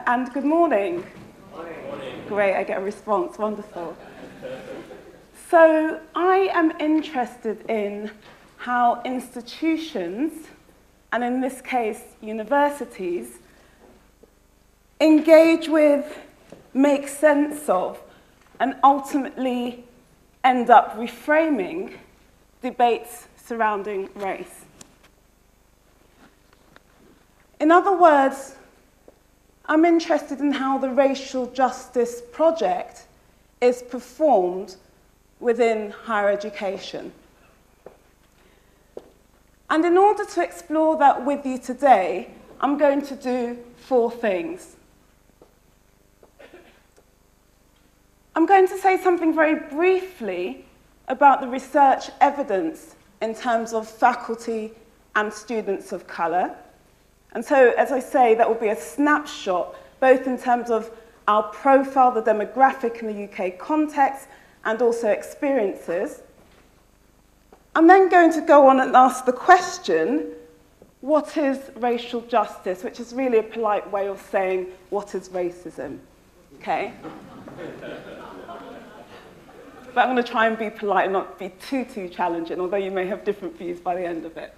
And good morning. Morning. Great, I get a response, wonderful. So I am interested in how institutions, and in this case universities, engage with, make sense of, and ultimately end up reframing debates surrounding race. In other words, I'm interested in how the racial justice project is performed within higher education. And in order to explore that with you today, I'm going to do 4 things. I'm going to say something very briefly about the research evidence in terms of faculty and students of colour. And so, as I say, that will be a snapshot, both in terms of our profile, the demographic in the UK context, and also experiences. I'm then going to go on and ask the question, what is racial justice? Which is really a polite way of saying, what is racism? Okay? But I'm going to try and be polite and not be too challenging, although you may have different views by the end of it.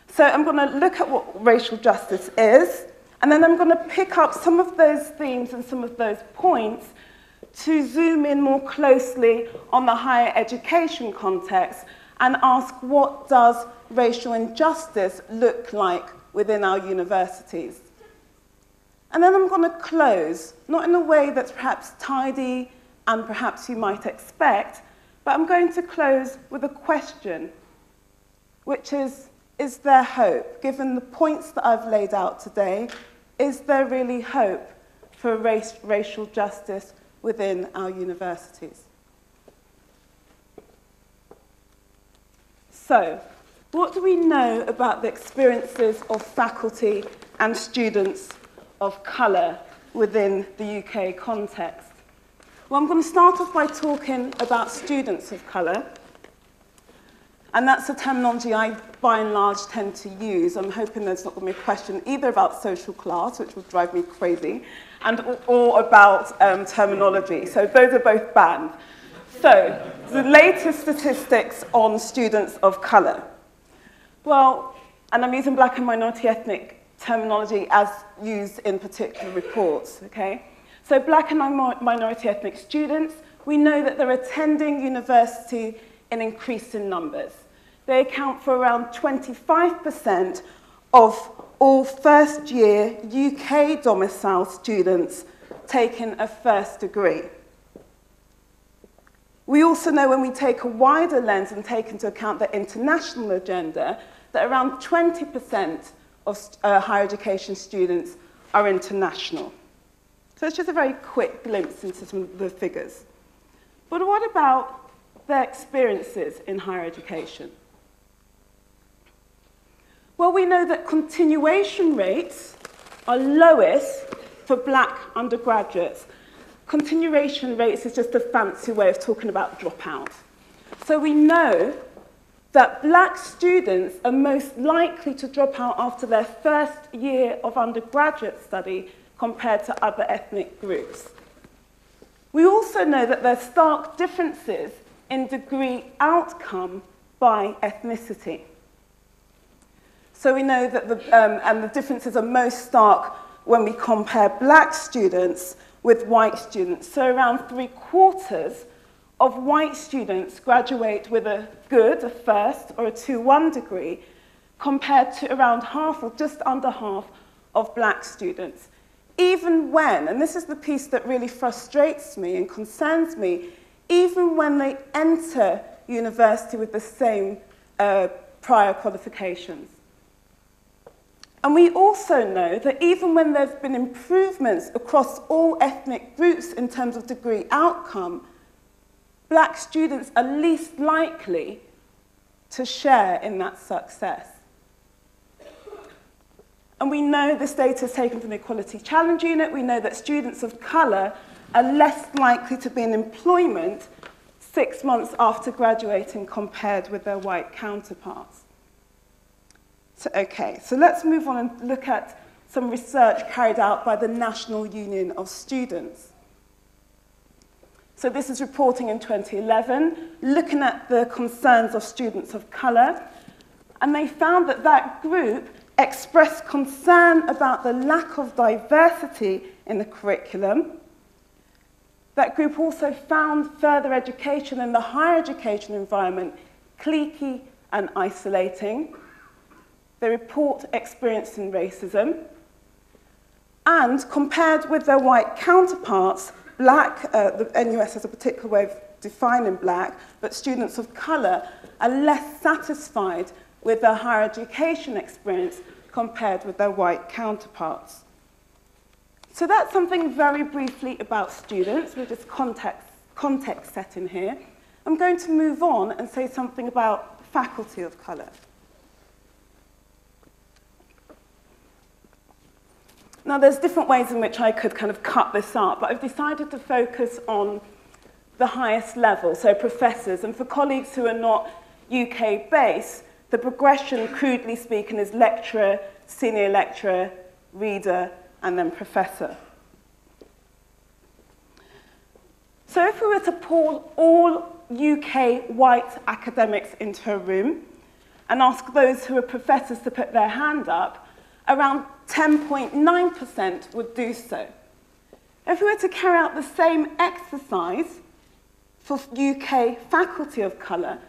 So I'm going to look at what racial justice is, and then I'm going to pick up some of those themes and some of those points to zoom in more closely on the higher education context and ask, what does racial injustice look like within our universities? And then I'm going to close, not in a way that's perhaps tidy and perhaps you might expect, but I'm going to close with a question, which is there hope? Given the points that I've laid out today, is there really hope for racial justice within our universities? So, what do we know about the experiences of faculty and students of colour within the UK context? Well, I'm going to start off by talking about students of colour. And that's a terminology I, by and large, tend to use. I'm hoping there's not going to be a question either about social class, which would drive me crazy, or about terminology. So those are both banned. So the latest statistics on students of colour. Well, and I'm using black and minority ethnic terminology as used in particular reports, okay? So black and minority ethnic students, we know that they're attending university in increasing numbers. They account for around 25% of all first-year UK domicile students taking a first degree. We also know when we take a wider lens and take into account the international agenda, that around 20% of higher education students are international. So it's just a very quick glimpse into some of the figures. But what about their experiences in higher education? Well, we know that continuation rates are lowest for black undergraduates. Continuation rates is just a fancy way of talking about dropout. So we know that black students are most likely to drop out after their first year of undergraduate study compared to other ethnic groups. We also know that there are stark differences in degree outcome by ethnicity. So we know that the differences are most stark when we compare black students with white students. So around 3/4 of white students graduate with a good, a first, or a 2-1 degree, compared to around half, or just under half, of black students. Even when, and this is the piece that really frustrates me and concerns me, even when they enter university with the same prior qualifications. And we also know that even when there's been improvements across all ethnic groups in terms of degree outcome, black students are least likely to share in that success. And we know this data is taken from the Equality Challenge Unit. We know that students of colour are less likely to be in employment 6 months after graduating compared with their white counterparts. So let's move on and look at some research carried out by the National Union of Students. So this is reporting in 2011, looking at the concerns of students of colour, and they found that that group expressed concern about the lack of diversity in the curriculum. That group also found further education in the higher education environment cliquey and isolating. They report experiencing racism. And compared with their white counterparts, black, the NUS has a particular way of defining black, but students of colour are less satisfied with their higher education experience compared with their white counterparts. So that's something very briefly about students, with this context setting here. I'm going to move on and say something about faculty of colour. Now, there's different ways in which I could kind of cut this up, but I've decided to focus on the highest level, so professors. And for colleagues who are not UK-based, the progression, crudely speaking, is lecturer, senior lecturer, reader, and then professor. So if we were to pull all UK white academics into a room and ask those who are professors to put their hand up, around 10.9% would do so. If we were to carry out the same exercise for UK faculty of colour,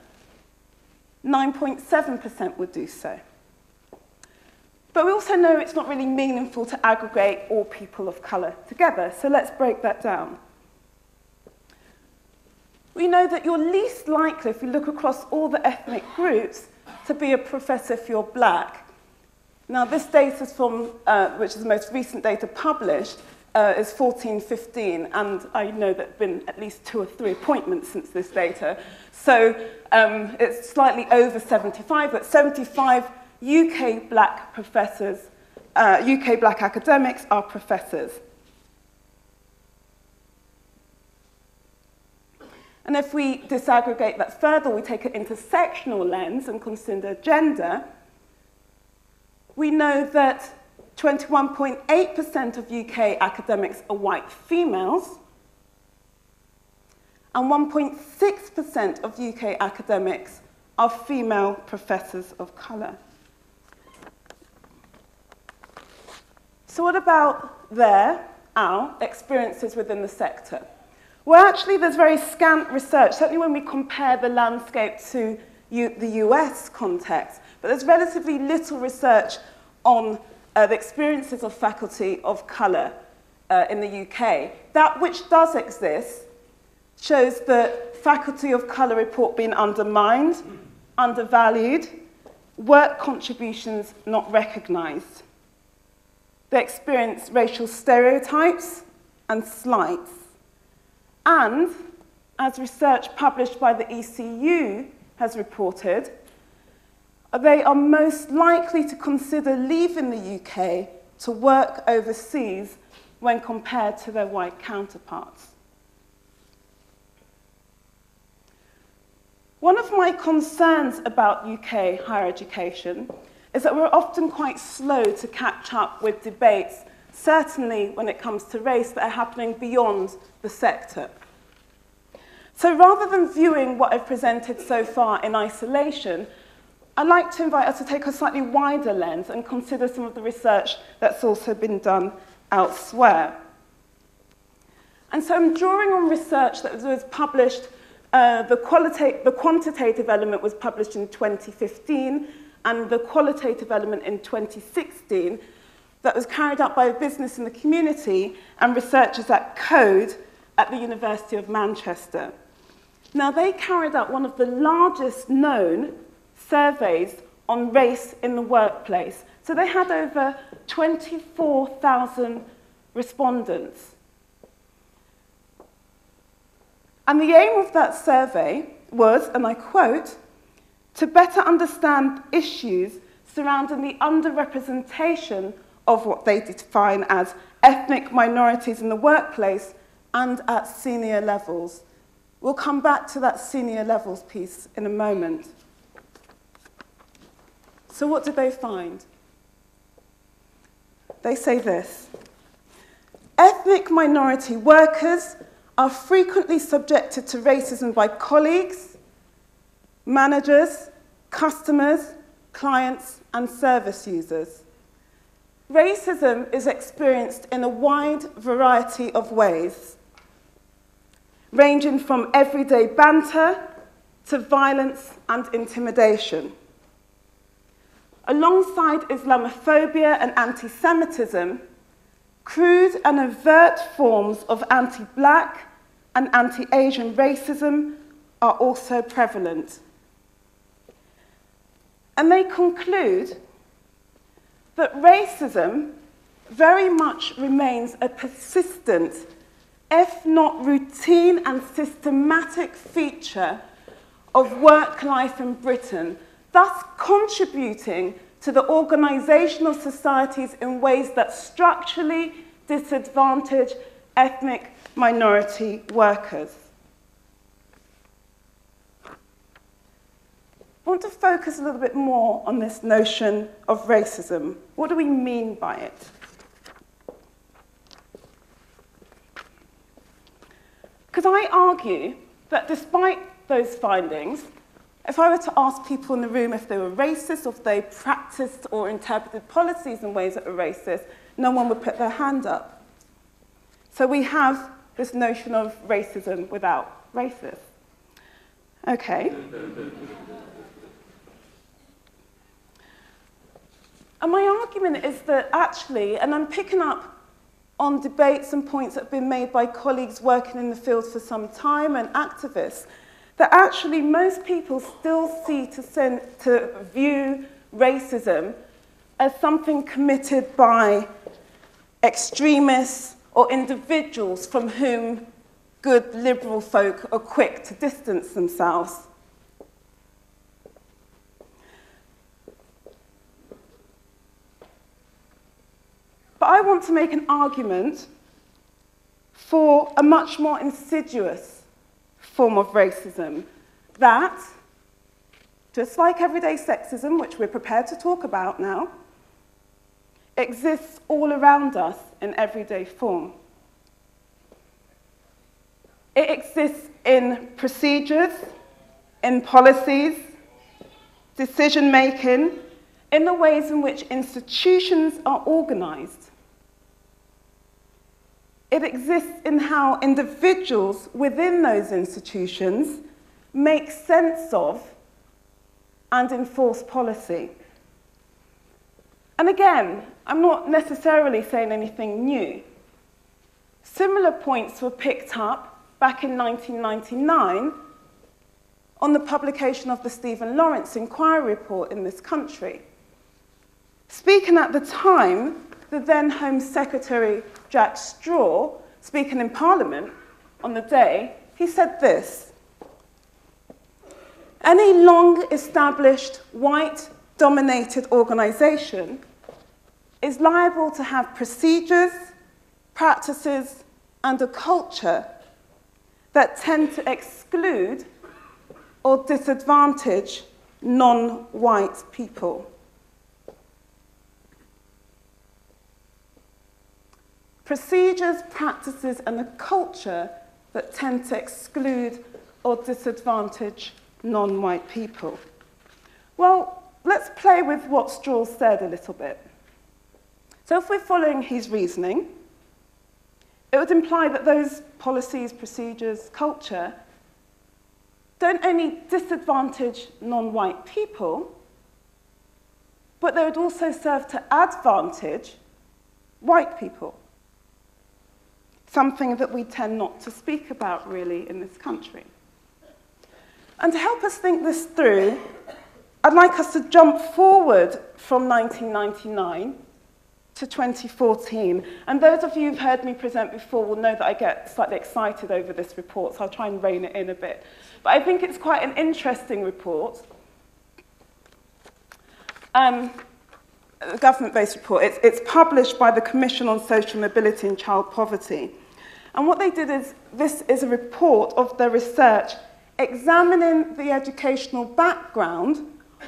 9.7% would do so. But we also know it's not really meaningful to aggregate all people of colour together, so let's break that down. We know that you're least likely, if you look across all the ethnic groups, to be a professor if you're black. Now, this data is from, which is the most recent data published, is 14-15, and I know there have been at least 2 or 3 appointments since this data. So it's slightly over 75, but 75 UK black professors, UK black academics are professors. And if we disaggregate that further, we take an intersectional lens and consider gender, we know that 21.8% of UK academics are white females, and 1.6% of UK academics are female professors of colour. So what about our experiences within the sector? Well, actually, there's very scant research, certainly when we compare the landscape to the US context, but there's relatively little research on the experiences of faculty of colour in the UK. That which does exist shows that faculty of colour report being undermined, undervalued, work contributions not recognised. They experience racial stereotypes and slights. And, as research published by the ECU has reported, they are most likely to consider leaving the UK to work overseas when compared to their white counterparts. One of my concerns about UK higher education is that we're often quite slow to catch up with debates, certainly when it comes to race, that are happening beyond the sector. So rather than viewing what I've presented so far in isolation, I'd like to invite us to take a slightly wider lens and consider some of the research that's also been done elsewhere. And so I'm drawing on research that was published, the quantitative element was published in 2015, and the qualitative element in 2016, that was carried out by a business in the community and researchers at Code at the University of Manchester. Now, they carried out one of the largest known surveys on race in the workplace. So they had over 24,000 respondents. And the aim of that survey was, and I quote, to better understand issues surrounding the underrepresentation of what they define as ethnic minorities in the workplace and at senior levels. We'll come back to that senior levels piece in a moment. So what did they find? they say this: ethnic minority workers are frequently subjected to racism by colleagues, managers, customers, clients, and service users. Racism is experienced in a wide variety of ways, ranging from everyday banter to violence and intimidation. Alongside Islamophobia and anti-Semitism, crude and overt forms of anti-Black and anti-Asian racism are also prevalent. And they conclude that racism very much remains a persistent, if not routine and systematic feature of work life in Britain, thus contributing to the organisation of societies in ways that structurally disadvantage ethnic minority workers. I want to focus a little bit more on this notion of racism. What do we mean by it? Because I argue that despite those findings, if I were to ask people in the room if they were racist, or if they practiced or interpreted policies in ways that were racist, no one would put their hand up. So we have this notion of racism without racist. Okay. And my argument is that actually, and I'm picking up on debates and points that have been made by colleagues working in the field for some time and activists, that actually most people still see to view racism as something committed by extremists or individuals from whom good liberal folk are quick to distance themselves. But I want to make an argument for a much more insidious form of racism that, just like everyday sexism, which we're prepared to talk about now, exists all around us in everyday form. It exists in procedures, in policies, decision-making, in the ways in which institutions are organised. It exists in how individuals within those institutions make sense of and enforce policy. And again, I'm not necessarily saying anything new. Similar points were picked up back in 1999 on the publication of the Stephen Lawrence Inquiry Report in this country. Speaking at the time, the then Home Secretary, Jack Straw, speaking in Parliament on the day, he said this: any long-established, white-dominated organisation is liable to have procedures, practices, and a culture that tend to exclude or disadvantage non-white people. Procedures, practices, and a culture that tend to exclude or disadvantage non-white people. Well, let's play with what Straw said a little bit. So if we're following his reasoning, it would imply that those policies, procedures, culture don't only disadvantage non-white people, but they would also serve to advantage white people. Something that we tend not to speak about really in this country. And to help us think this through, I'd like us to jump forward from 1999 to 2014. And those of you who've heard me present before will know that I get slightly excited over this report, so I'll try and rein it in a bit. But I think it's quite an interesting report. A government-based report. It's published by the Commission on Social Mobility and Child Poverty. And what they did is, this is a report of their research examining the educational background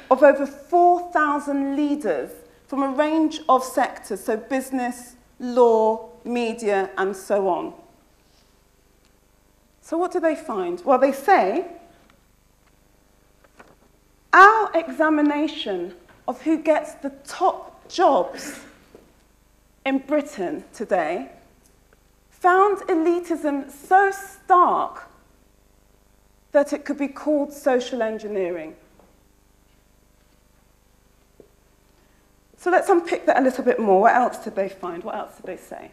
of over 4,000 leaders from a range of sectors, so business, law, media, and so on. So what do they find? Well, they say, our examination of who gets the top jobs in Britain today found elitism so stark that it could be called social engineering. So let's unpick that a little bit more. What else did they find? What else did they say?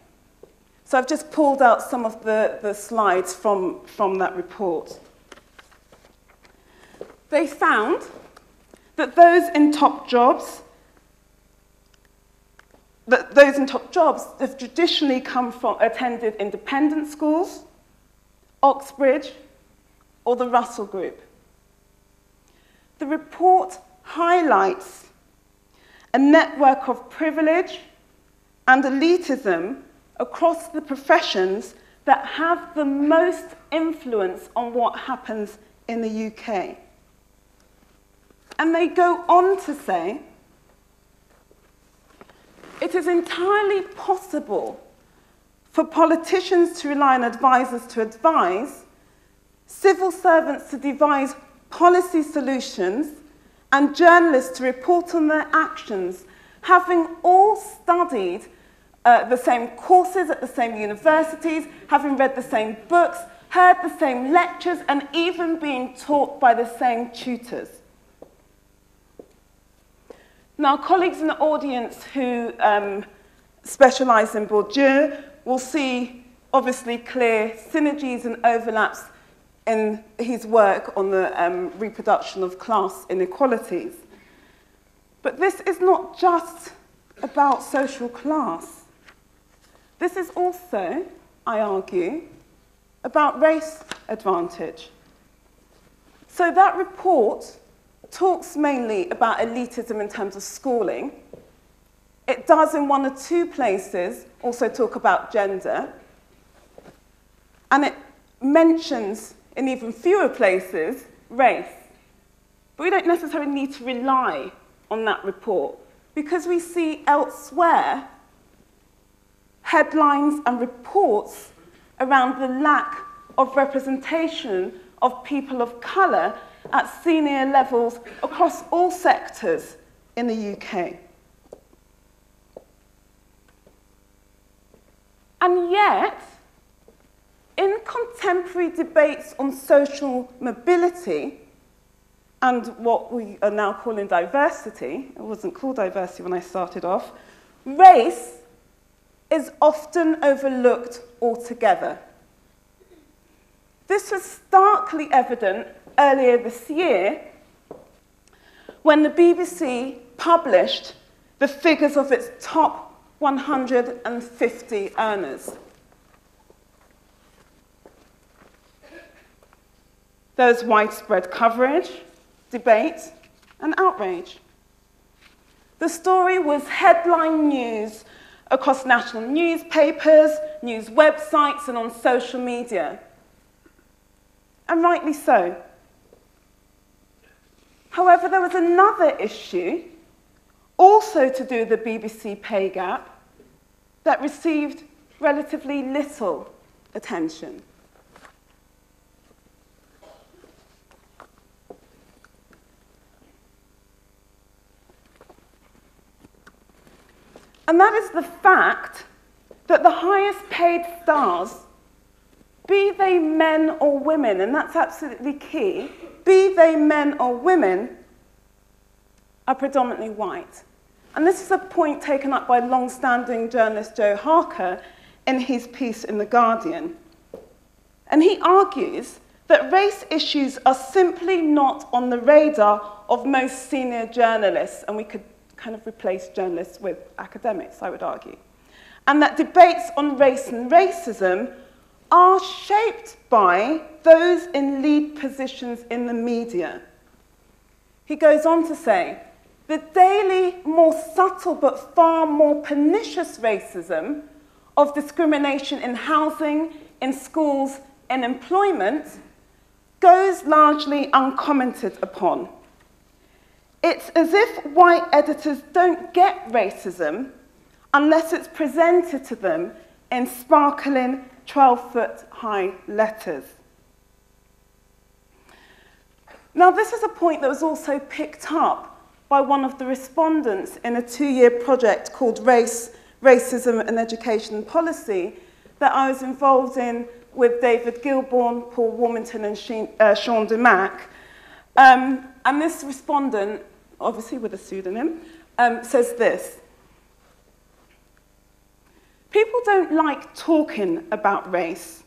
So I've just pulled out some of the slides from that report. They found that those in top jobs have traditionally attended independent schools, Oxbridge, or the Russell Group. The report highlights a network of privilege and elitism across the professions that have the most influence on what happens in the UK. And they go on to say, it is entirely possible for politicians to rely on advisors to advise, civil servants to devise policy solutions, and journalists to report on their actions, having all studied the same courses at the same universities, having read the same books, heard the same lectures, and even being taught by the same tutors. Now, colleagues in the audience who specialise in Bourdieu will see, obviously, clear synergies and overlaps in his work on the reproduction of class inequalities. But this is not just about social class. This is also, I argue, about race advantage. So that report talks mainly about elitism in terms of schooling. It does, in one or two places, also talk about gender. And it mentions, in even fewer places, race. But we don't necessarily need to rely on that report, because we see elsewhere headlines and reports around the lack of representation of people of colour at senior levels across all sectors in the UK. And yet, in contemporary debates on social mobility and what we are now calling diversity, it wasn't called diversity when I started off, race is often overlooked altogether. This was starkly evident earlier this year when the BBC published the figures of its top 150 earners. There was widespread coverage, debate, and outrage. The story was headline news across national newspapers, news websites, and on social media. And rightly so. However, there was another issue, also to do with the BBC pay gap, that received relatively little attention. And that is the fact that the highest paid stars, be they men or women, and that's absolutely key, be they men or women, are predominantly white. And this is a point taken up by long-standing journalist Joe Harker in his piece in The Guardian. And he argues that race issues are simply not on the radar of most senior journalists, and we could kind of replace journalists with academics, I would argue. And that debates on race and racism are shaped by those in lead positions in the media. He goes on to say, the daily, more subtle but far more pernicious racism of discrimination in housing, in schools, in employment goes largely uncommented upon. It's as if white editors don't get racism unless it's presented to them in sparkling 12-foot-high letters. Now, this is a point that was also picked up by one of the respondents in a 2-year project called Racism and Education Policy that I was involved in with David Gilbourne, Paul Warmington, and Sean DeMack. And this respondent, obviously with a pseudonym, says this: people don't like talking about race.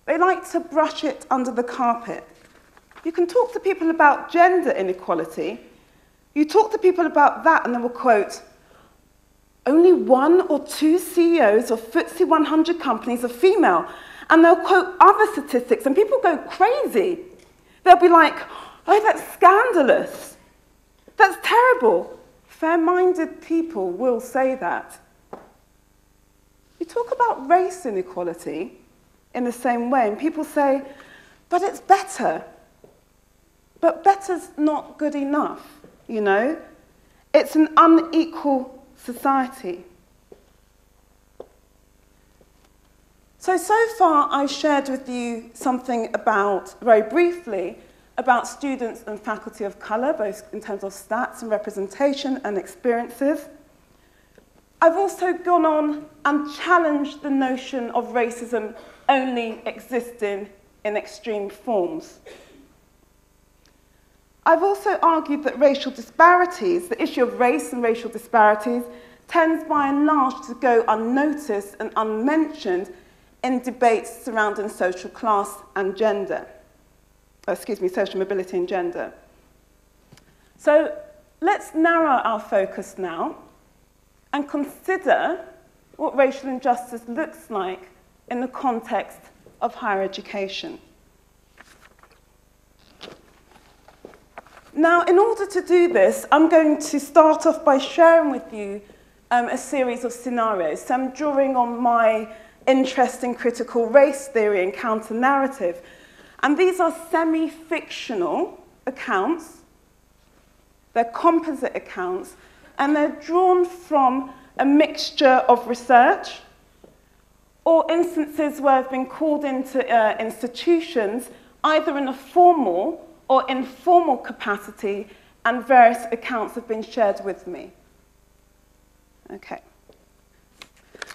They like to brush it under the carpet. You can talk to people about gender inequality. You talk to people about that and they will quote, only 1 or 2 CEOs of FTSE 100 companies are female. And they'll quote other statistics and people go crazy. They'll be like, oh, that's scandalous. That's terrible. Fair-minded people will say that. You talk about race inequality in the same way, and people say, but it's better. But better's not good enough, you know? It's an unequal society. So far I've shared with you something about, very briefly, about students and faculty of colour, both in terms of stats and representation and experiences. I've also gone on and challenged the notion of racism only existing in extreme forms. I've also argued that racial disparities, the issue of race and racial disparities, tends by and large to go unnoticed and unmentioned in debates surrounding social class and gender. Social mobility and gender. So let's narrow our focus now and consider what racial injustice looks like in the context of higher education. Now, in order to do this, I'm going to start off by sharing with you a series of scenarios. So I'm drawing on my interest in critical race theory and counter-narrative. And these are semi-fictional accounts. They're composite accounts, and they're drawn from a mixture of research or instances where I've been called into institutions, either in a formal or informal capacity, and various accounts have been shared with me. Okay.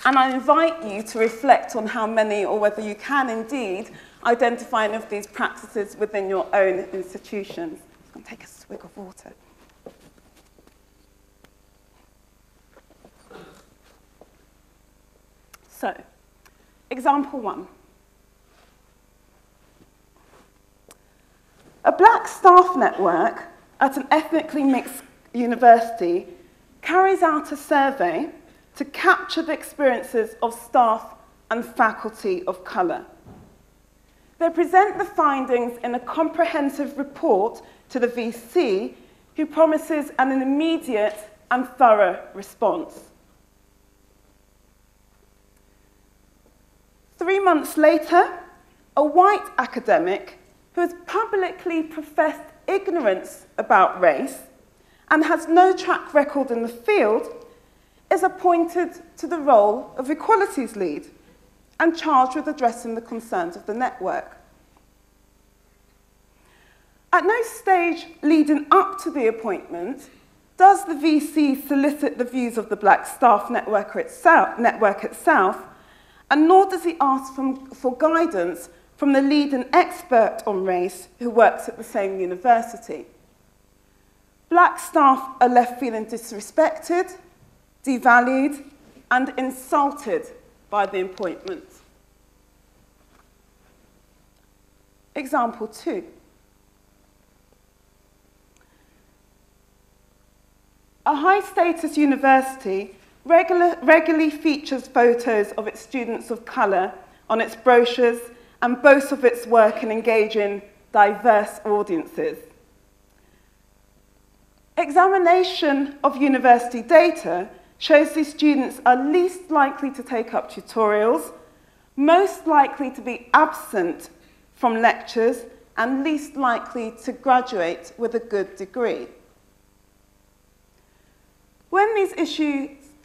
And I invite you to reflect on how many, or whether you can indeed, identify any of these practices within your own institutions. I'm going to take a swig of water. So, example 1. A black staff network at an ethnically mixed university carries out a survey to capture the experiences of staff and faculty of colour. They present the findings in a comprehensive report to the VC, who promises an immediate and thorough response. 3 months later, a white academic who has publicly professed ignorance about race and has no track record in the field is appointed to the role of equalities lead and charged with addressing the concerns of the network. At no stage leading up to the appointment does the VC solicit the views of the Black Staff Network itself, and nor does he ask for guidance from the leading expert on race who works at the same university. Black staff are left feeling disrespected, devalued, and insulted by the appointment. Example 2. A high-status university regularly features photos of its students of colour on its brochures and boasts of its work in engaging diverse audiences. Examination of university data shows these students are least likely to take up tutorials, most likely to be absent from lectures, and least likely to graduate with a good degree. When these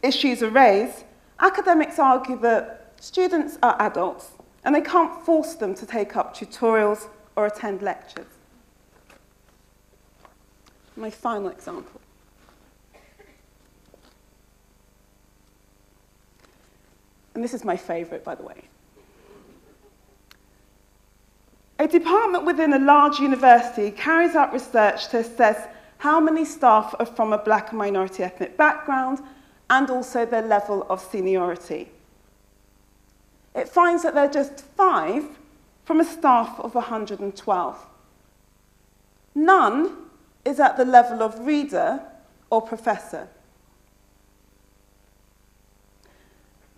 issues are raised, academics argue that students are adults and they can't force them to take up tutorials or attend lectures. My final example. And this is my favorite, by the way. A department within a large university carries out research to assess how many staff are from a black and minority ethnic background and also their level of seniority. It finds that there are just 5 from a staff of 112. None is at the level of reader or professor.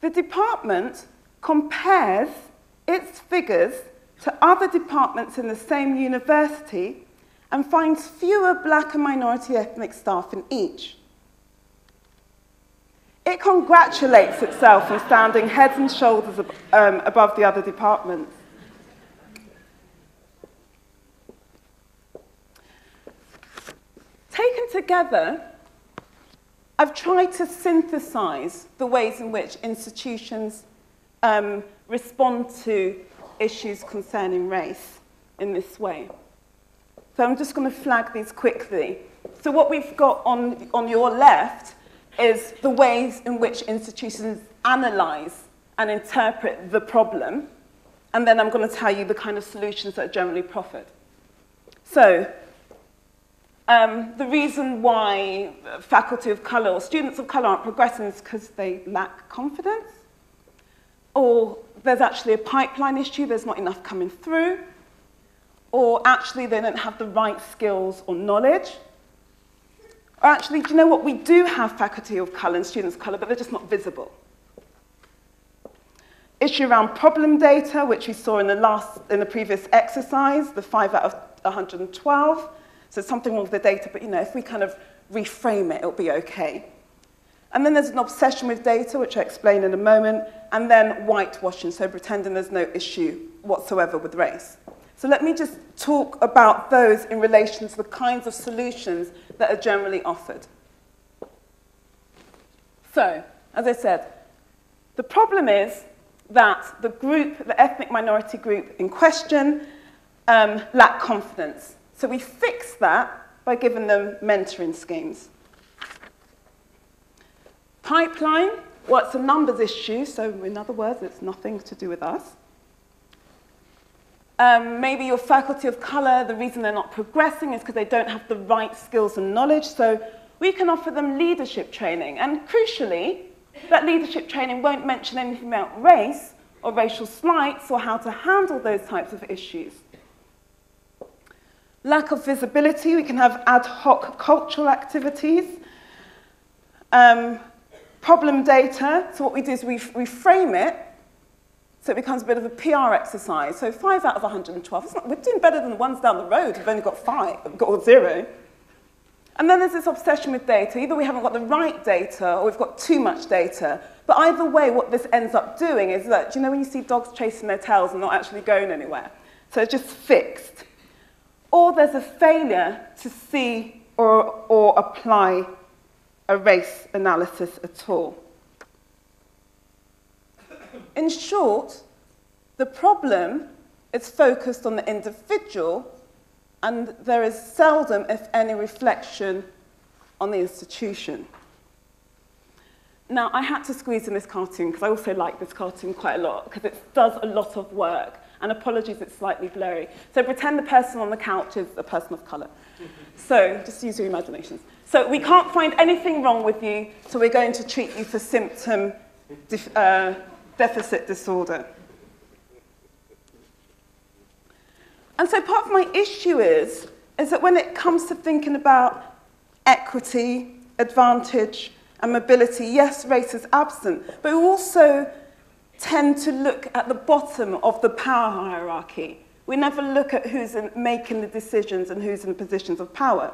The department compares its figures to other departments in the same university and finds fewer black and minority ethnic staff in each. It congratulates itself on standing heads and shoulders above the other departments. Taken together, I've tried to synthesize the ways in which institutions respond to issues concerning race in this way. So I'm just going to flag these quickly. So what we've got on your left is the ways in which institutions analyze and interpret the problem. And then I'm going to tell you the kind of solutions that generally profit. So the reason why faculty of colour or students of colour aren't progressing is because they lack confidence, or there's actually a pipeline issue, there's not enough coming through, or actually they don't have the right skills or knowledge. Or actually, do you know what? We do have faculty of colour and students of colour, but they're just not visible. Issue around problem data, which we saw in the previous exercise, the 5 out of 112. So something wrong with the data, but if we kind of reframe it, it'll be okay. And then there's an obsession with data, which I'll explain in a moment, and then whitewashing, so pretending there's no issue whatsoever with race. So let me just talk about those in relation to the kinds of solutions that are generally offered. So, as I said, the problem is that the ethnic minority group in question, lack confidence. So we fix that by giving them mentoring schemes. Pipeline, well, it's a numbers issue, so in other words, it's nothing to do with us. Maybe your faculty of colour, the reason they're not progressing is because they don't have the right skills and knowledge, so we can offer them leadership training. And crucially, that leadership training won't mention anything about race or racial slights or how to handle those types of issues. Lack of visibility, we can have ad hoc cultural activities. Problem data, so what we do is we frame it so it becomes a bit of a PR exercise. So 5 out of 112, we're doing better than the ones down the road who've only got 5, got 0. And then there's this obsession with data. Either we haven't got the right data or we've got too much data. But either way, what this ends up doing is that, do you know when you see dogs chasing their tails and not actually going anywhere? So it's just fixed. Or there's a failure to see or apply a race analysis at all. In short, the problem is focused on the individual, and there is seldom, if any, reflection on the institution. Now, I had to squeeze in this cartoon, because I also like this cartoon quite a lot, because it does a lot of work. And apologies, it's slightly blurry. So pretend the person on the couch is a person of colour. So just use your imaginations. So we can't find anything wrong with you, so we're going to treat you for symptom deficit disorder. And so part of my issue is that when it comes to thinking about equity, advantage, and mobility, yes, race is absent, but we also tend to look at the bottom of the power hierarchy. We never look at who's making the decisions and who's in positions of power.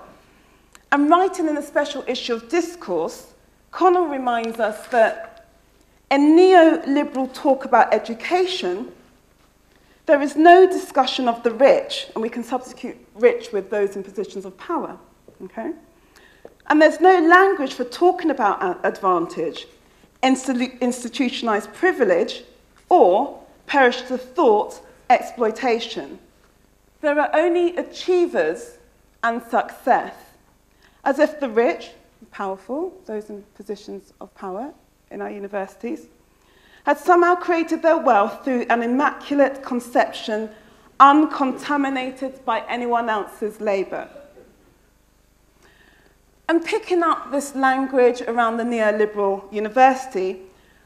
And writing in a special issue of Discourse, Connell reminds us that in neoliberal talk about education, there is no discussion of the rich, and we can substitute rich with those in positions of power. Okay? And there's no language for talking about advantage, institutionalized privilege, or, perish the thought, exploitation. There are only achievers and success, as if the rich, powerful, those in positions of power in our universities, had somehow created their wealth through an immaculate conception uncontaminated by anyone else's labour. And picking up this language around the neoliberal university,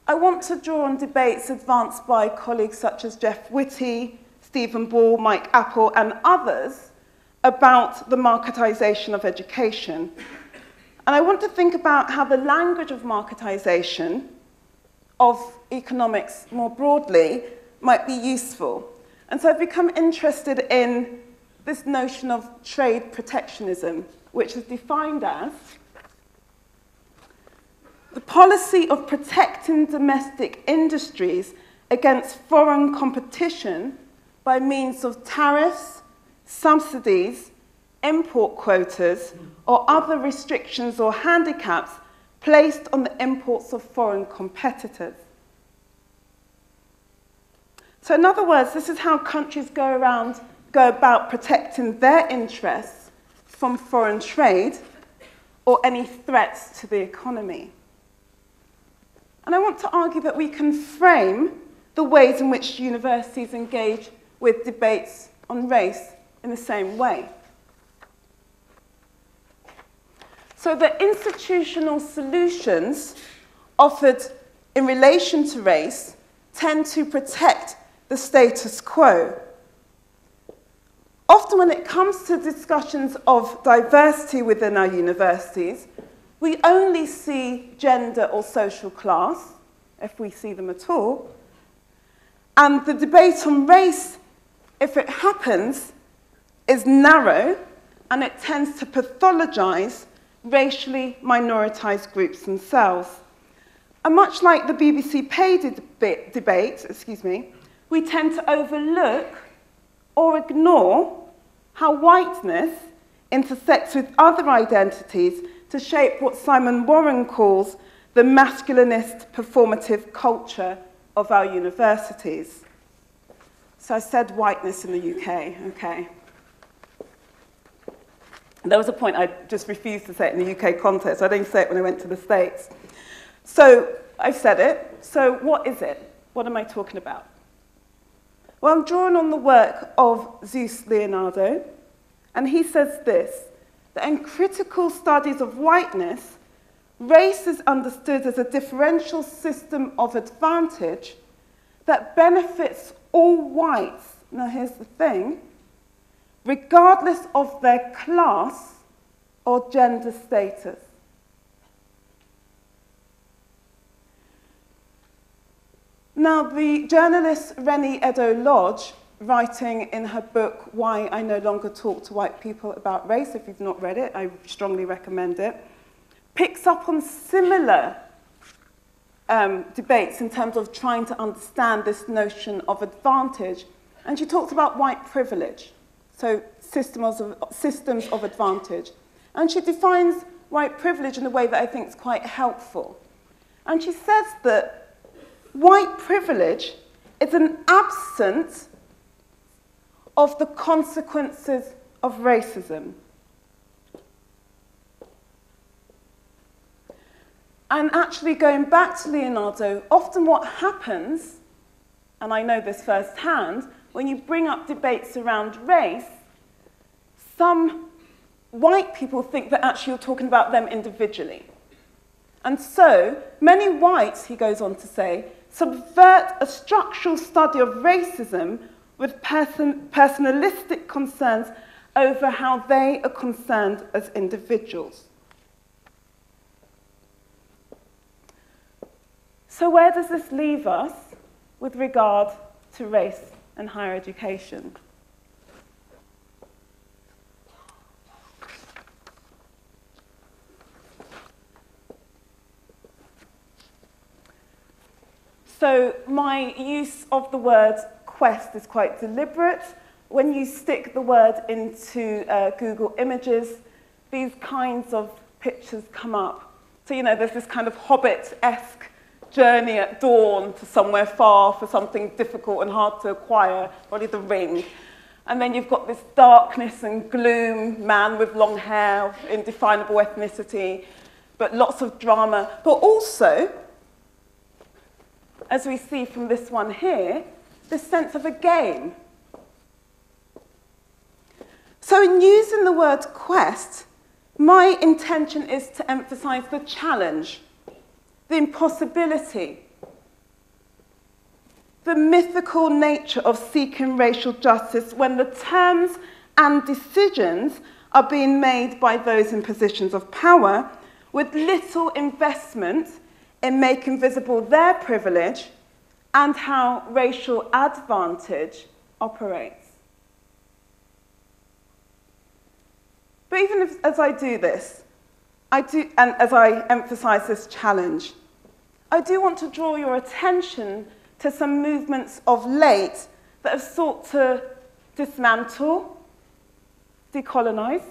I want to draw on debates advanced by colleagues such as Jeff Whitty, Stephen Ball, Mike Apple, and others about the marketisation of education. And I want to think about how the language of marketisation, of economics more broadly, might be useful. And so I've become interested in this notion of trade protectionism, which is defined as the policy of protecting domestic industries against foreign competition by means of tariffs, subsidies, import quotas, or other restrictions or handicaps placed on the imports of foreign competitors. So in other words, this is how countries go about protecting their interests from foreign trade or any threats to the economy. And I want to argue that we can frame the ways in which universities engage with debates on race in the same way. So the institutional solutions offered in relation to race tend to protect the status quo. Often when it comes to discussions of diversity within our universities, we only see gender or social class, if we see them at all, and the debate on race, if it happens, is narrow, and it tends to pathologize racially minoritized groups themselves. And much like the BBC pay debate, we tend to overlook or ignore how whiteness intersects with other identities to shape what Simon Warren calls the masculinist performative culture of our universities. So I said whiteness in the UK, okay. There was a point I just refused to say it in the UK context. I didn't say it when I went to the States. So I've said it. So what is it? What am I talking about? Well, I'm drawing on the work of Zeus Leonardo, and he says this, that in critical studies of whiteness, race is understood as a differential system of advantage that benefits all whites, now here's the thing, regardless of their class or gender status. Now, the journalist Rennie Edo-Lodge, writing in her book, Why I No Longer Talk to White People About Race, if you've not read it, I strongly recommend it, picks up on similar debates in terms of trying to understand this notion of advantage. And she talks about white privilege, so systems of advantage. And she defines white privilege in a way that I think is quite helpful. And she says that white privilege is an absence of the consequences of racism. And actually, going back to Leonardo, often what happens, and I know this firsthand, when you bring up debates around race, some white people think that actually you're talking about them individually. And so, many whites, he goes on to say, subvert a structural study of racism with personalistic concerns over how they are concerned as individuals. So where does this leave us with regard to race and higher education? So my use of the word quest is quite deliberate. When you stick the word into Google Images, these kinds of pictures come up. So, you know, there's this kind of Hobbit-esque journey at dawn to somewhere far for something difficult and hard to acquire, probably the ring. And then you've got this darkness and gloom, man with long hair, indefinable ethnicity, but lots of drama. But also, as we see from this one here, this sense of a game. So in using the word quest, my intention is to emphasize the challenge, the impossibility, the mythical nature of seeking racial justice when the terms and decisions are being made by those in positions of power with little investment in making visible their privilege and how racial advantage operates. But even as I do this, and as I emphasize this challenge, I do want to draw your attention to some movements of late that have sought to dismantle, decolonize,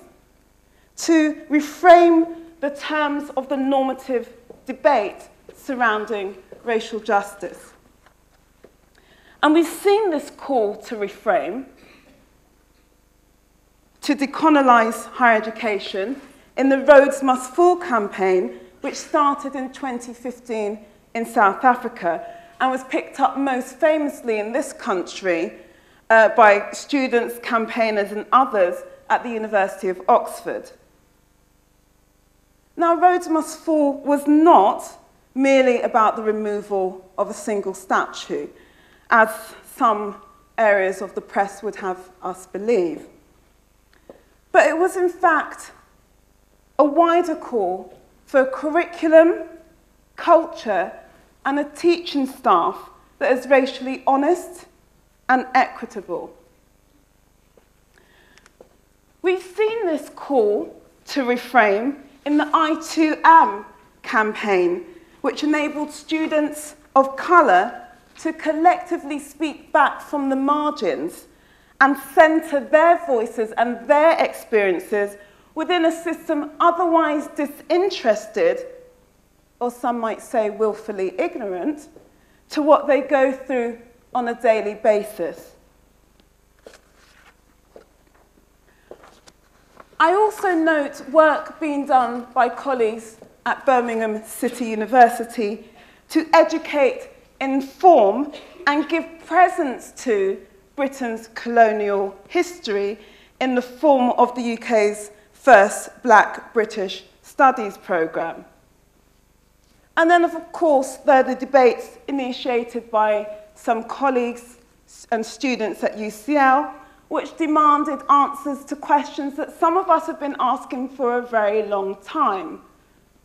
to reframe the terms of the normative debate surrounding racial justice. And we've seen this call to reframe, to decolonize higher education in the Roads Must Fall campaign, which started in 2015 in South Africa and was picked up most famously in this country by students, campaigners, and others at the University of Oxford. Now, Roads Must Fall was not merely about the removal of a single statue, as some areas of the press would have us believe. But it was, in fact, a wider call for a curriculum, culture, and a teaching staff that is racially honest and equitable. We've seen this call to reframe in the I2M campaign, which enabled students of colour to collectively speak back from the margins and centre their voices and their experiences within a system otherwise disinterested, or some might say willfully ignorant, to what they go through on a daily basis. I also note work being done by colleagues at Birmingham City University to educate, inform, and give presence to Britain's colonial history in the form of the UK's first Black British Studies programme. And then, of course, there are the debates initiated by some colleagues and students at UCL, which demanded answers to questions that some of us have been asking for a very long time.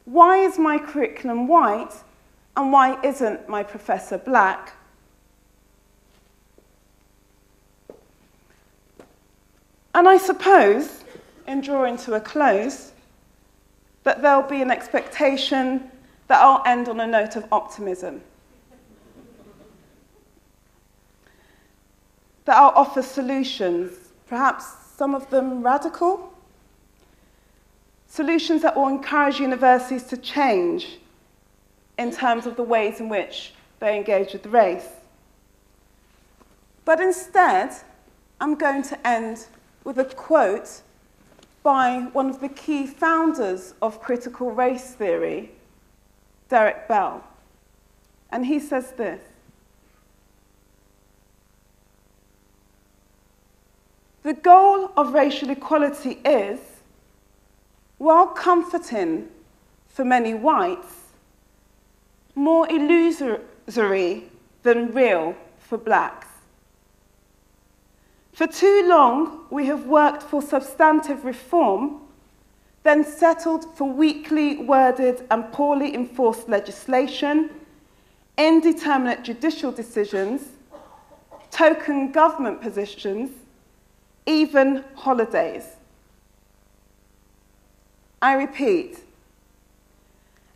Why is my curriculum white, and why isn't my professor black? And I suppose, in drawing to a close, that there'll be an expectation that I'll end on a note of optimism. That I'll offer solutions, perhaps some of them radical, solutions that will encourage universities to change in terms of the ways in which they engage with race. But instead, I'm going to end with a quote by one of the key founders of critical race theory, Derrick Bell. And he says this: "The goal of racial equality is, while comforting for many whites, more illusory than real for blacks. For too long, we have worked for substantive reform, then settled for weakly worded and poorly enforced legislation, indeterminate judicial decisions, token government positions, even holidays. I repeat,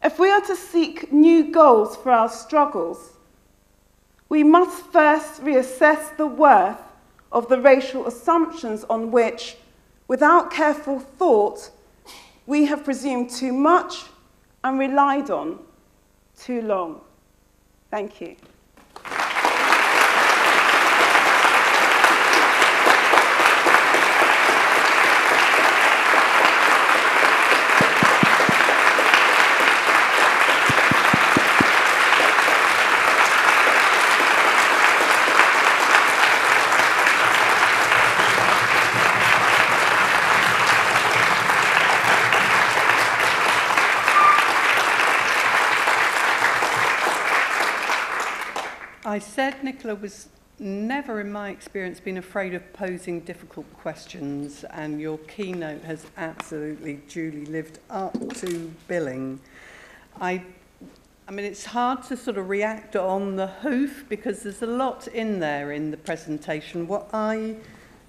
if we are to seek new goals for our struggles, we must first reassess the worth of the racial assumptions on which, without careful thought, We have presumed too much and relied on too long. Thank you. I said Nicola was never, in my experience, been afraid of posing difficult questions, and your keynote has absolutely duly lived up to billing. I mean, it's hard to sort of react on the hoof because there's a lot in there in the presentation. What I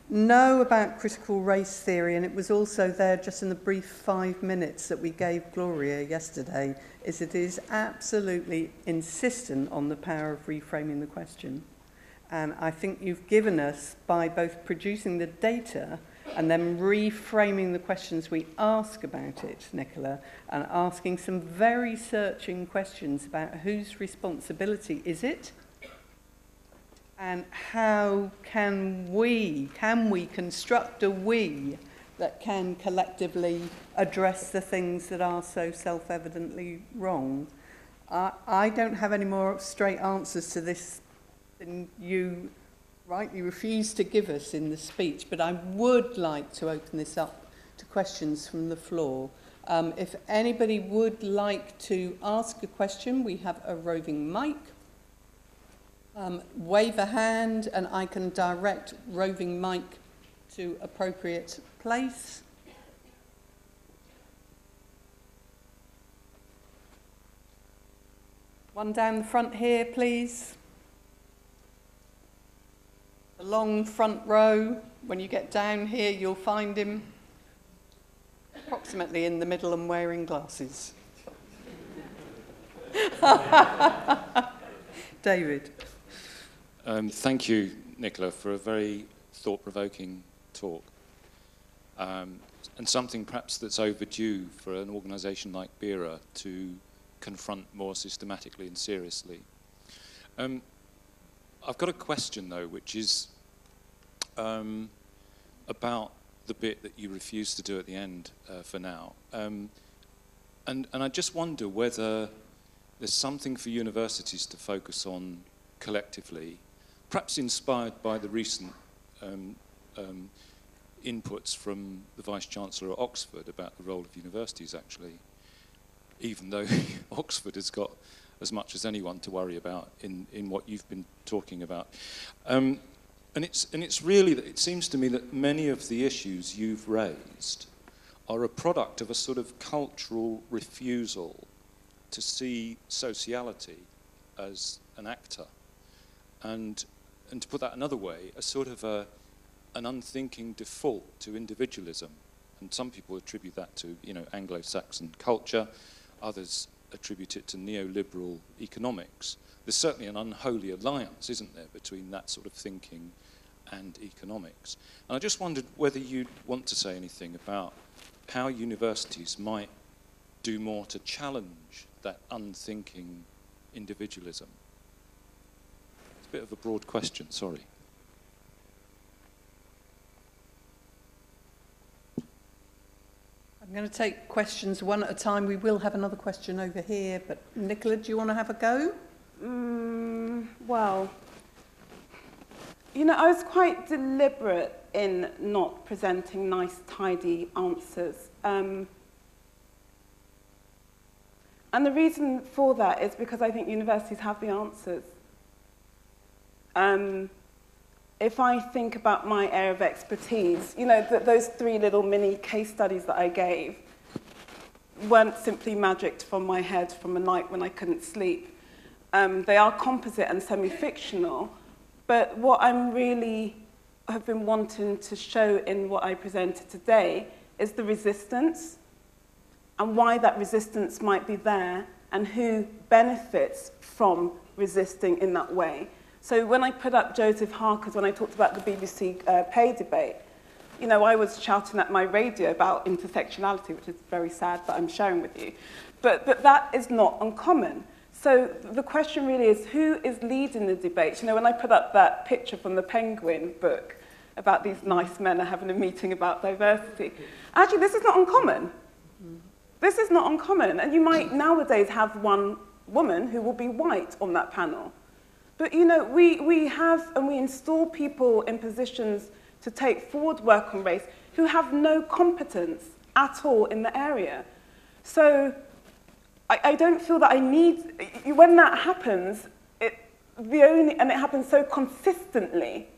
know about critical race theory, and it was also there just in the brief 5 minutes that we gave Gloria yesterday, is it is absolutely insistent on the power of reframing the question. And I think you've given us, by both producing the data and then reframing the questions we ask about it, Nicola, and asking some very searching questions about whose responsibility is it, and how can we construct a we that can collectively address the things that are so self-evidently wrong. I don't have any more straight answers to this than you rightly refused to give us in the speech, but I would like to open this up to questions from the floor. If anybody would like to ask a question, we have a roving mic. Wave a hand and I can direct roving mic to appropriate place. One down the front here, please. The long front row. When you get down here, you'll find him approximately in the middle and wearing glasses. David. Thank you, Nicola, for a very thought-provoking talk. And something perhaps that's overdue for an organisation like BERA to confront more systematically and seriously. I've got a question, though, which is about the bit that you refused to do at the end for now. And I just wonder whether there's something for universities to focus on collectively, perhaps inspired by the recent inputs from the Vice-Chancellor at Oxford about the role of universities, actually, even though Oxford has got as much as anyone to worry about in what you've been talking about. And it's really that it seems to me that many of the issues you've raised are a product of a sort of cultural refusal to see sociality as an actor. And to put that another way, a sort of an unthinking default to individualism. And some people attribute that to, Anglo-Saxon culture. Others attribute it to neoliberal economics. There's certainly an unholy alliance, isn't there, between that sort of thinking and economics. And I just wondered whether you'd want to say anything about how universities might do more to challenge that unthinking individualism. It's a bit of a broad question, sorry. I'm going to take questions one at a time. We will have another question over here, but Nicola, do you want to have a go? Well, I was quite deliberate in not presenting nice, tidy answers. And the reason for that is because I think universities have the answers. If I think about my area of expertise, those 3 little mini case studies that I gave weren't simply magicked from my head from a night when I couldn't sleep. They are composite and semi-fictional, but what I'm really have been wanting to show in what I presented today is the resistance and why that resistance might be there and who benefits from resisting in that way. So when I put up Joseph Harker's, when I talked about the BBC pay debate, you know, I was shouting at my radio about intersectionality, which is very sad that I'm sharing with you. But that is not uncommon. So the question really is, who is leading the debate? You know, when I put up that picture from the Penguin book about these nice men are having a meeting about diversity, actually, this is not uncommon. This is not uncommon. And you might nowadays have one woman who will be white on that panel. But, you know, we have and we install people in positions to take forward work on race who have no competence at all in the area. So I don't feel that I need, when that happens, and it happens so consistently,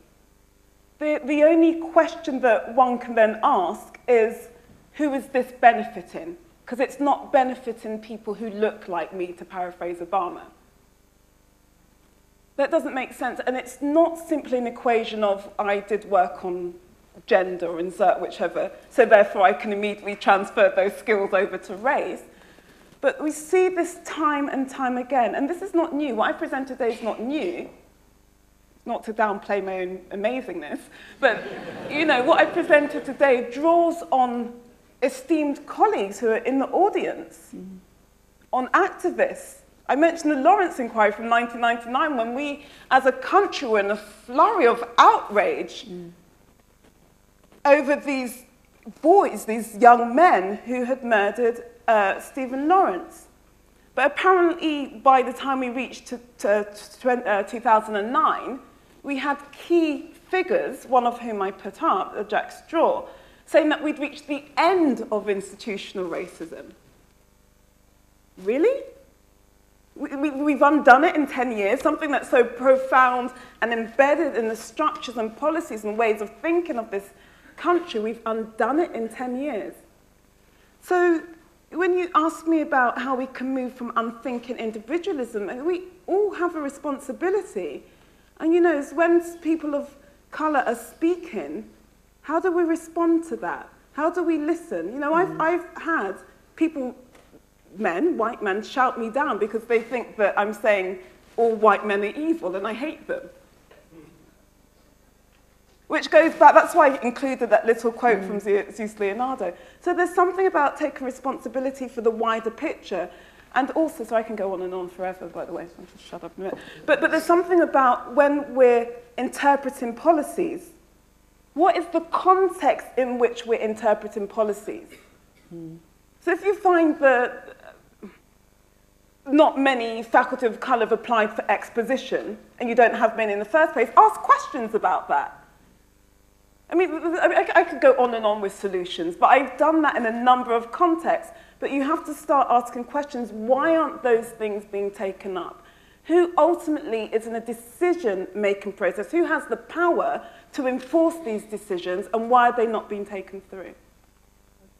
the only question that one can then ask is, who is this benefiting? Because it's not benefiting people who look like me, to paraphrase Obama. That doesn't make sense, and it's not simply an equation of, I did work on gender or insert whichever, so therefore I can immediately transfer those skills over to race. But we see this time and time again, and this is not new. What I present today is not new, not to downplay my own amazingness, but you know, what I presented today draws on esteemed colleagues who are in the audience, on activists. I mentioned the Lawrence Inquiry from 1999 when we, as a country, were in a flurry of outrage over these boys, these young men who had murdered Stephen Lawrence. But apparently, by the time we reached 2009, we had key figures, one of whom I put up, Jack Straw, saying that we'd reached the end of institutional racism. Really? We've undone it in 10 years, something that's so profound and embedded in the structures and policies and ways of thinking of this country, we've undone it in 10 years. So when you ask me about how we can move from unthinking individualism, we all have a responsibility. And you know, when people of colour are speaking, how do we respond to that? How do we listen? You know, I've had people, white men, shout me down because they think that I'm saying all white men are evil and I hate them. Which goes back, that's why I included that little quote from Zeus Leonardo. So there's something about taking responsibility for the wider picture, and also, so I can go on forever, by the way, so I'll just shut up a minute. But there's something about when we're interpreting policies, what is the context in which we're interpreting policies? So if you find that not many faculty of colour have applied for exposition, and you don't have many in the first place, ask questions about that. I mean, I could go on and on with solutions, but I've done that in a number of contexts. But you have to start asking questions, why aren't those things being taken up? Who ultimately is in a decision-making process? Who has the power to enforce these decisions, and why are they not being taken through?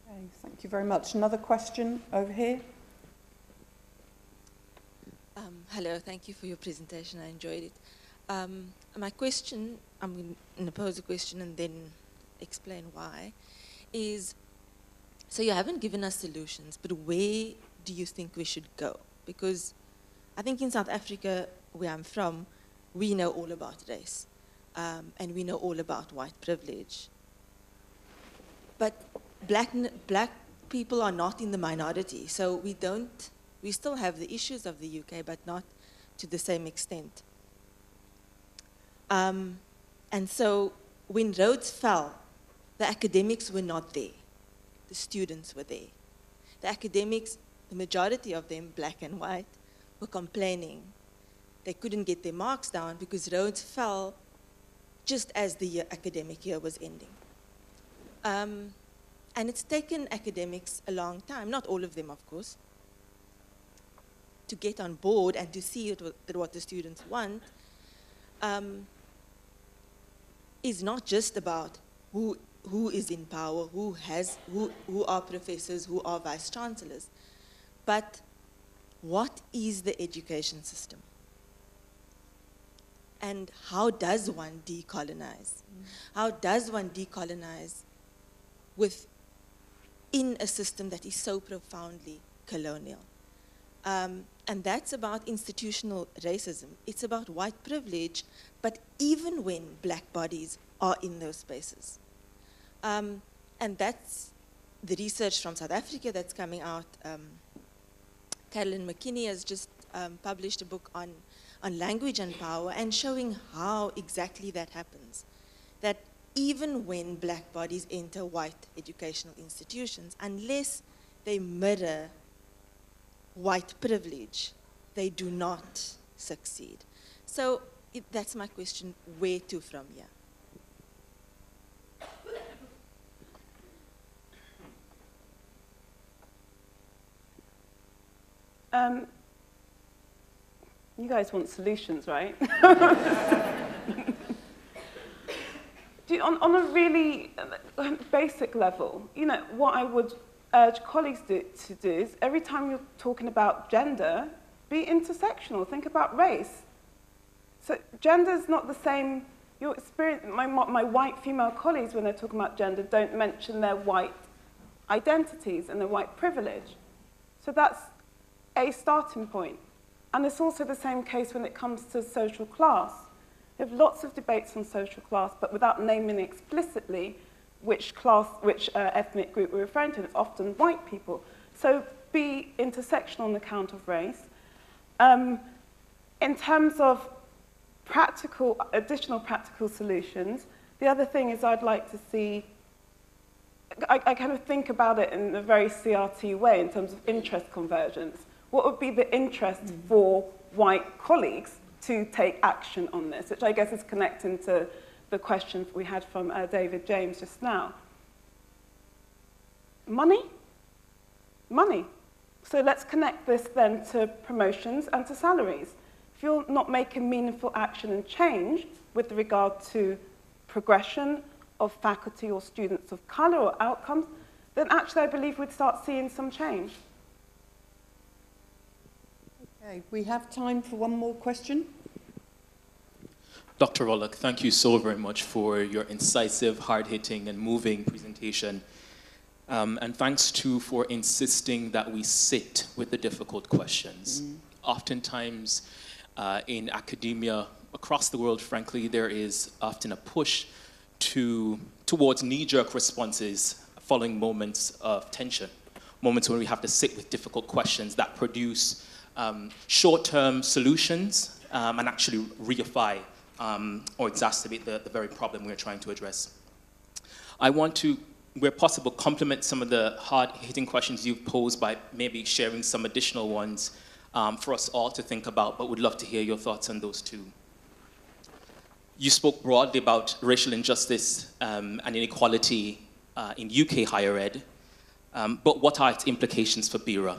Okay, thank you very much. Another question over here. Hello, thank you for your presentation. I enjoyed it. My question, I'm going to pose a question and then explain why, is, so you haven't given us solutions, but where do you think we should go? Because I think in South Africa, where I'm from, we know all about race, and we know all about white privilege. But black people are not in the minority, so we still have the issues of the UK, but not to the same extent. And so when Rhodes fell, the academics were not there. The students were there. The academics, the majority of them, black and white, were complaining. They couldn't get their marks down because Rhodes fell just as the academic year was ending. And it's taken academics a long time, not all of them, of course, to get on board and to see that what the students want is not just about who is in power, who are professors, who are vice chancellors, but what is the education system? And how does one decolonize? How does one decolonize within a system that is so profoundly colonial? And that's about institutional racism. It's about white privilege, but even when black bodies are in those spaces. And that's the research from South Africa that's coming out. Carolyn McKinney has just published a book on language and power and showing how exactly that happens. That even when black bodies enter white educational institutions, unless they mirror white privilege, they do not succeed. So that's my question, where to from here? You guys want solutions, right? On a really basic level, you know, what I would urge colleagues to do is every time you're talking about gender, be intersectional, think about race. So gender is not the same. Your experience, my white female colleagues, when they're talking about gender, don't mention their white identities and their white privilege. So that's a starting point. And it's also the same case when it comes to social class. We have lots of debates on social class, but without naming explicitly which ethnic group we're referring to. It's often white people. So be intersectional on the count of race. In terms of additional practical solutions, the other thing is I'd like to see, I kind of think about it in a very CRT way in terms of interest convergence. What would be the interest for white colleagues to take action on this, which I guess is connecting to the question we had from David James just now. Money? Money. So let's connect this then to promotions and to salaries. If you're not making meaningful action and change with regard to progression of faculty or students of colour or outcomes, then actually I believe we'd start seeing some change. Okay, we have time for one more question. Dr. Rollock, thank you so very much for your incisive, hard-hitting, and moving presentation. And thanks, too, for insisting that we sit with the difficult questions. Oftentimes, in academia, across the world, frankly, there is often a push towards knee-jerk responses following moments of tension, moments when we have to sit with difficult questions that produce short-term solutions and actually reify or exacerbate the very problem we're trying to address. I want to, where possible, complement some of the hard-hitting questions you've posed by maybe sharing some additional ones for us all to think about, but would love to hear your thoughts on those too. You spoke broadly about racial injustice and inequality in UK higher ed, but what are its implications for BERA?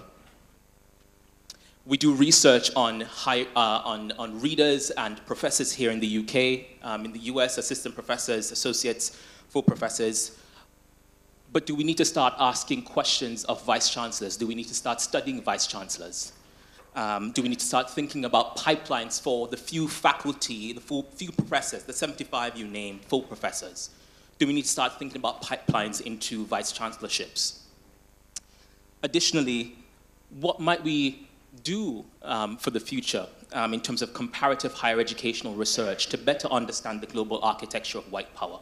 We do research on readers and professors here in the UK, in the US, assistant professors, associates, full professors. But do we need to start asking questions of vice chancellors? Do we need to start studying vice chancellors? Do we need to start thinking about pipelines for the few faculty, the few professors, the 75 you named, full professors? Do we need to start thinking about pipelines into vice chancellorships? Additionally, what might we do for the future in terms of comparative higher educational research to better understand the global architecture of white power?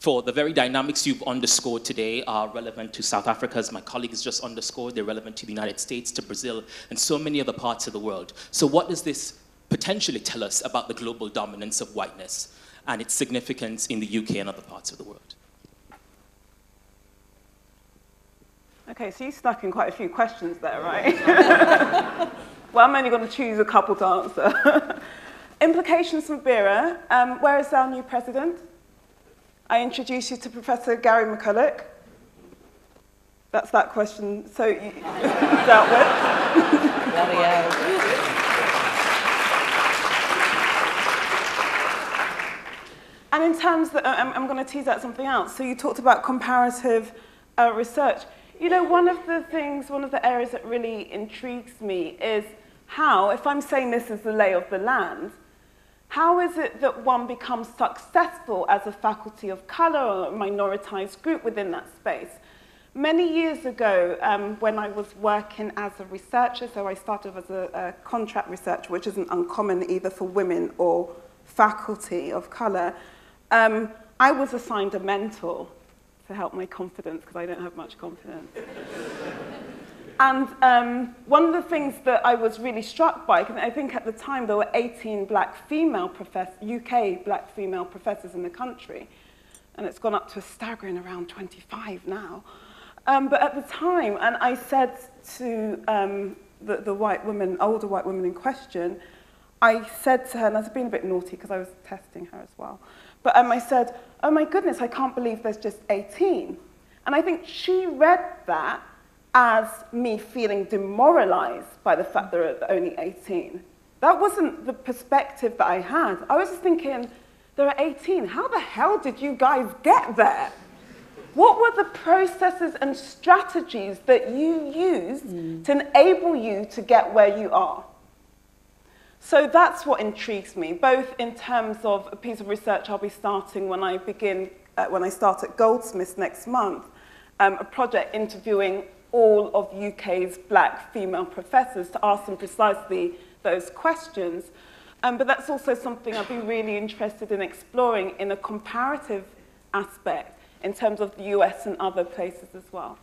For the very dynamics you've underscored today are relevant to South Africa, as my colleague has just underscored. They're relevant to the United States, to Brazil, and so many other parts of the world. So what does this potentially tell us about the global dominance of whiteness and its significance in the UK and other parts of the world? Okay, so you stuck in quite a few questions there, right? Well, I'm only going to choose a couple to answer. Implications for BERA. Where is our new president? I introduce you to Professor Gary McCulloch. That's that question. So you dealt with. Bloody hell. And in terms that, I'm going to tease out something else. So you talked about comparative research. You know, one of the areas that really intrigues me is how, if I'm saying this is the lay of the land, how is it that one becomes successful as a faculty of colour or a minoritized group within that space? Many years ago, when I was working as a researcher, so I started as a contract researcher, which isn't uncommon either for women or faculty of colour, I was assigned a mentor to help my confidence, because I don't have much confidence. And one of the things that I was really struck by, because I think at the time there were 18 black female UK black female professors in the country, and it's gone up to a staggering around 25 now. But at the time, and I said to the white woman, older white woman in question, I said to her, and I was being a bit naughty because I was testing her as well, but I said, oh my goodness, I can't believe there's just 18. And I think she read that as me feeling demoralized by the fact there are only 18. That wasn't the perspective that I had. I was just thinking, there are 18. How the hell did you guys get there? What were the processes and strategies that you used to enable you to get where you are? So that's what intrigues me, both in terms of a piece of research I'll be starting when I start at Goldsmiths next month, a project interviewing all of UK's black female professors to ask them precisely those questions. But that's also something I'd be really interested in exploring in a comparative aspect in terms of the US and other places as well.